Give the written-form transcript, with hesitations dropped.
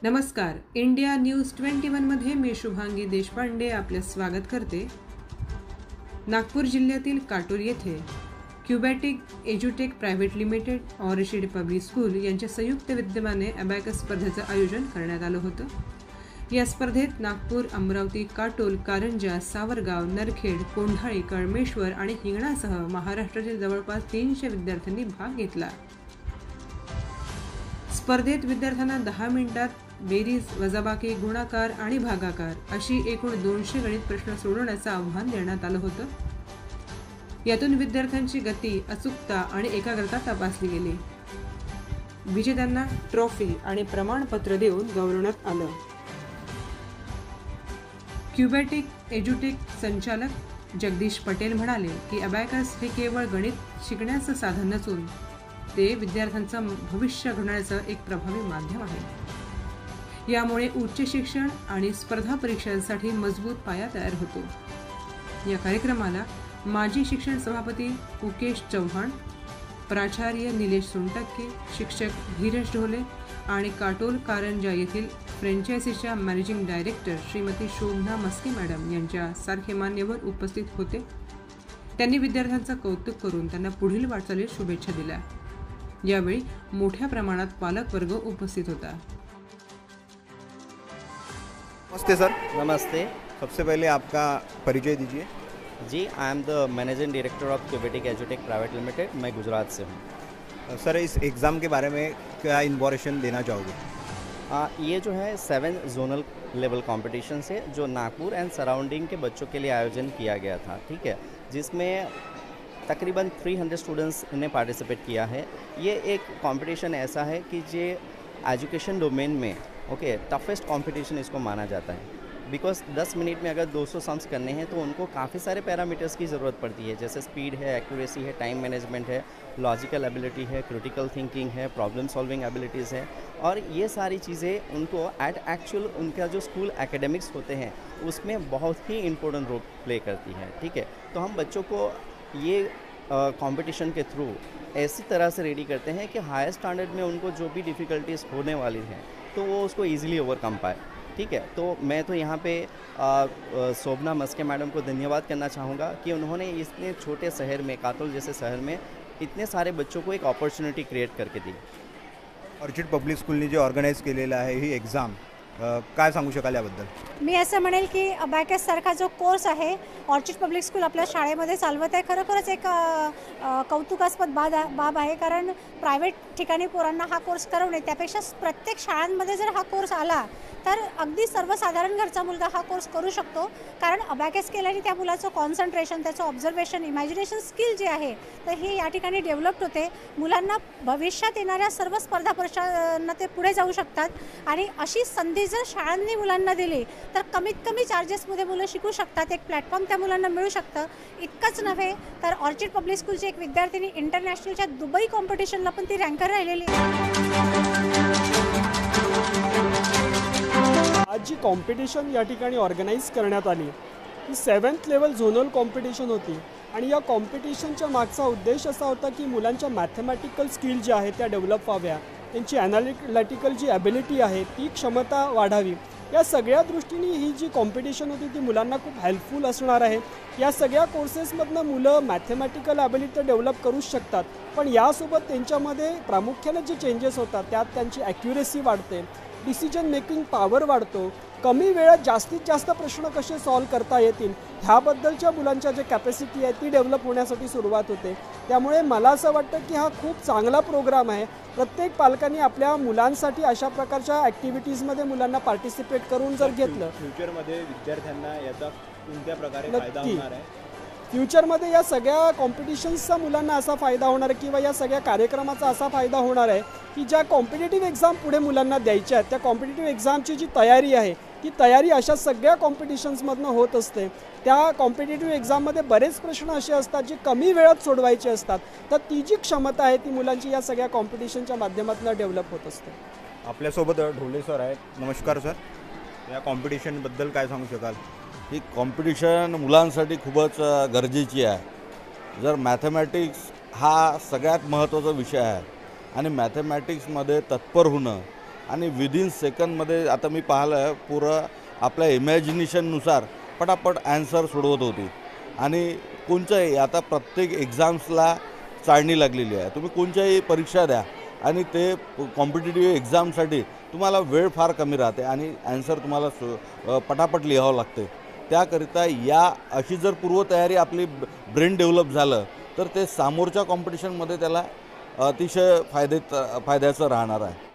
नमस्कार. India news 21 मध्ये मी शुभांगी देशपांडे आपले स्वागत करते. नागपूर जिल्ह्यातील काटोल येथे क्युबॅटिक एज्युटेक private limited Orchid public school यांच्या संयुक्त विद्यमाने अबॅकस स्पर्धेचं आयोजन करण्यात आलं होतं. या स्पर्धेत नागपूर, अमरावती, काटोल, कारंजा, सावरगाव, नरखेड, कोंढाळी, कळमेश्वर आणि हिंगणासह महाराष्ट्रातील जवळपास 300 विद्यार्थ्यांनी भाग घेतला. स्पर्धेत विद्यार्थ्यांना 10 मिनिटात बेरीज, वजाबाकी, गुणाकार आणि भागाकार अशी एकूण 200 गणित प्रश्न सोडवण्याचं आव्हान देण्यात आलं होतं. यातून विद्यार्थ्यांची गती, अचूकता आणि एकाग्रता तपासली गेली. विजेत्यांना ट्रॉफी आणि प्रमाणपत्र देऊन गौरवण्यात आलं. क्युबॅटिक एज्युटेक संचालक जगदीश पटेल म्हणाले की अबॅकस हे केवळ गणित शिकण्याचं साधन नसून ते विद्यार्थ्यांचं भविष्य घडवण्याचं एक प्रभावी माध्यम आहे. यामुळे उच्च शिक्षण आणि स्पर्धा परीक्षांसाठी मजबूत पाया तयार होतो. या कार्यक्रमाला माजी शिक्षण सभापती उकेश चव्हाण, प्राचार्य निलेश सोनटक्के, शिक्षक धीरज ढोले आणि काटोल कारंजा येथील फ्रँचायझीच्या managing director Shrimati Shobhana Maske madam यांच्या सारखे मान्यवर उपस्थित होते. त्यांनी विद्यार्थ्यांचं कौतुक करून त्यांना पुढील वाटचालीस शुभेच्छा दिल्या. यावेळी मोठ्या प्रमाणात पालक वर्ग उपस्थित होता. नमस्ते सर. नमस्ते सबसे पहले आपका परिचय दीजिए. जी, I am the managing director of Cubatic एजुटेक प्राइवेट लिमिटेड. मैं गुजरात से हूँ. सर, इस एग्ज़ाम के बारे में क्या इन्फॉर्मेशन देना चाहोगे? ये जो है 7 जोनल लेवल कॉम्पिटिशन है जो नागपुर एंड सराउंडिंग के बच्चों के लिए आयोजन किया गया था. ठीक है, जिसमें तकरीबन 300 स्टूडेंट्स ने पार्टिसिपेट किया है. ये एक कंपटीशन ऐसा है कि जे एजुकेशन डोमेन में टफेस्ट कंपटीशन इसको माना जाता है. बिकॉज 10 मिनट में अगर 200 सम्स करने हैं तो उनको काफ़ी सारे पैरामीटर्स की ज़रूरत पड़ती है, जैसे स्पीड है, एक्यूरेसी है, टाइम मैनेजमेंट है, लॉजिकल एबिलिटी है, क्रिटिकल थिंकिंग है, प्रॉब्लम सॉल्विंग एबिलिटीज़ है. और ये सारी चीज़ें उनको एट एक्चुअल उनका जो स्कूल एकेडमिक्स होते हैं उसमें बहुत ही इम्पोर्टेंट रोल प्ले करती है. ठीक है, तो हम बच्चों को ये कंपटीशन के थ्रू ऐसी तरह से रेडी करते हैं कि हायर स्टैंडर्ड में उनको जो भी डिफ़िकल्टीज़ होने वाली हैं तो वो उसको ईज़िली ओवरकम पाए. ठीक है, तो मैं तो यहाँ पे शोभना मस्के मैडम को धन्यवाद करना चाहूँगा कि उन्होंने इतने छोटे शहर में, काटोल जैसे शहर में इतने सारे बच्चों को एक अपॉर्च्युनिटी क्रिएट करके दी. ऑर्चिड पब्लिक स्कूलने जे ऑर्गनाईज केलेलं आहे ही एक्झाम, काय सांगू शकाल याबद्दल? मी असं म्हणेल की अबॅकस सारखा जो कोर्स आहे ऑर्चिड पब्लिक स्कूल आपल्या शाळेमध्ये चालवत आहे. खरोखरच एक कौतुकास्पद बाब आहे, कारण प्रायव्हेट ठिकाणी पोरांना हा कोर्स करवणे त्यापेक्षा प्रत्येक शाळांमध्ये जर हा कोर्स आला तर अगदी सर्वसाधारण घरचा मुलगा हा कोर्स करू शकतो. कारण अबॅकस केल्याने त्या मुलाचं कॉन्सन्ट्रेशन, त्याचं ऑब्झर्वेशन, इमॅजिनेशन स्किल जे आहे तर हे या ठिकाणी डेव्हलप होते. मुलांना भविष्यात येणाऱ्या सर्व स्पर्धा परीक्षांना ते पुढे जाऊ शकतात. आणि अशी संधी जर शाळांनी मुलांना दिली तर कमीत कमी चार्जेसमध्ये मुलं शिकू शकतात. एक प्लॅटफॉर्म त्या मुलांना मिळू शकतं. इतकंच नव्हे तर ऑर्चिड पब्लिक स्कूलची एक विद्यार्थिनी इंटरनॅशनलच्या दुबई कॉम्पिटिशनला पण ती रँकर राहिलेली आज जी कॉम्पिटिशन या ठिकाणी ऑर्गनाईज करण्यात आली ही 7th लेवल झोनल कॉम्पिटिशन होती. आणि या कॉम्पिटिशनच्या मागचा उद्देश असा होता की मुलांच्या मॅथमॅटिकल स्किल ज्या आहेत त्या डेव्हलप व्हाव्या, त्यांची ॲनालिटिकल जी ॲबिलिटी आहे ती क्षमता वाढावी. या सगळ्या दृष्टीने ही जी कॉम्पिटिशन होती ती मुलांना खूप हेल्पफुल असणार आहे. या सगळ्या कोर्सेसमधनं मुलं मॅथमॅटिकल ॲबिलिटी डेव्हलप करूच शकतात, पण यासोबत त्यांच्यामध्ये प्रामुख्याने जे चेंजेस होतात त्यात त्यांची ॲक्युरेसी वाढते, डिसिजन मेकिंग पॉवर वाढतो, कमी वेळात जास्तीत जास्त प्रश्न कसे सॉल्व करता येतील ह्याबद्दलच्या मुलांच्या जे कॅपॅसिटी आहे ती डेव्हलप होण्यासाठी सुरुवात होते. त्यामुळे मला असं वाटतं की हा खूप चांगला प्रोग्राम आहे. प्रत्येक पालकांनी आपल्या मुलांसाठी अशा प्रकारच्या ॲक्टिव्हिटीजमध्ये मुलांना पार्टिसिपेट करून जर घेतलं, फ्युचरमध्ये विद्यार्थ्यांना याचा कोणत्या प्रकारे फायदा होणार आहे? फ्युचरमध्ये या सगळ्या कॉम्पिटिशन्सचा मुलांना असा फायदा होणार आहे किंवा या सगळ्या कार्यक्रमाचा असा फायदा होणार आहे की ज्या कॉम्पिटिटिव्ह एक्झाम पुढे मुलांना द्यायच्या आहेत त्या कॉम्पिटिटिव्ह एक्झामची जी तयारी आहे ती तयारी अशा सगळ्या कॉम्पिटिशन्समधनं होत असते. त्या कॉम्पिटिटिव्ह एक्झाममध्ये बरेच प्रश्न असे असतात जे कमी वेळात सोडवायचे असतात, तर ती जी क्षमता आहे ती मुलांची या सगळ्या कॉम्पिटिशनच्या माध्यमातून डेव्हलप होत असते. आपल्यासोबत ढोले सर आहेत. नमस्कार सर. या कॉम्पिटिशनबद्दल काय सांगू शकाल? ही कॉम्पिटिशन मुलांसाठी खूपच गरजेची आहे. जर मॅथमॅटिक्स हा सगळ्यात महत्त्वाचा विषय आहे आणि मॅथमॅटिक्समध्ये तत्पर होणं आणि विदिन सेकंदमध्ये आता मी पाहिलं पुरं आपल्या इमॅजिनेशननुसार पटापट ॲन्सर सोडवत होती. आणि कोणच्याही आता प्रत्येक एक्झाम्सला चाळणी लागलेली आहे. तुम्ही कोणत्याही परीक्षा द्या आणि ते कॉम्पिटिटिव्ह एक्झामसाठी तुम्हाला वेळ फार कमी राहते आणि ॲन्सर तुम्हाला पटापट लिहावं लागते. त्याकरिता या अशी जर पूर्वतयारी आपली ब्रेन डेव्हलप झालं तर ते समोरच्या कॉम्पिटिशनमध्ये त्याला अतिशय फायद्याचं राहणार आहे.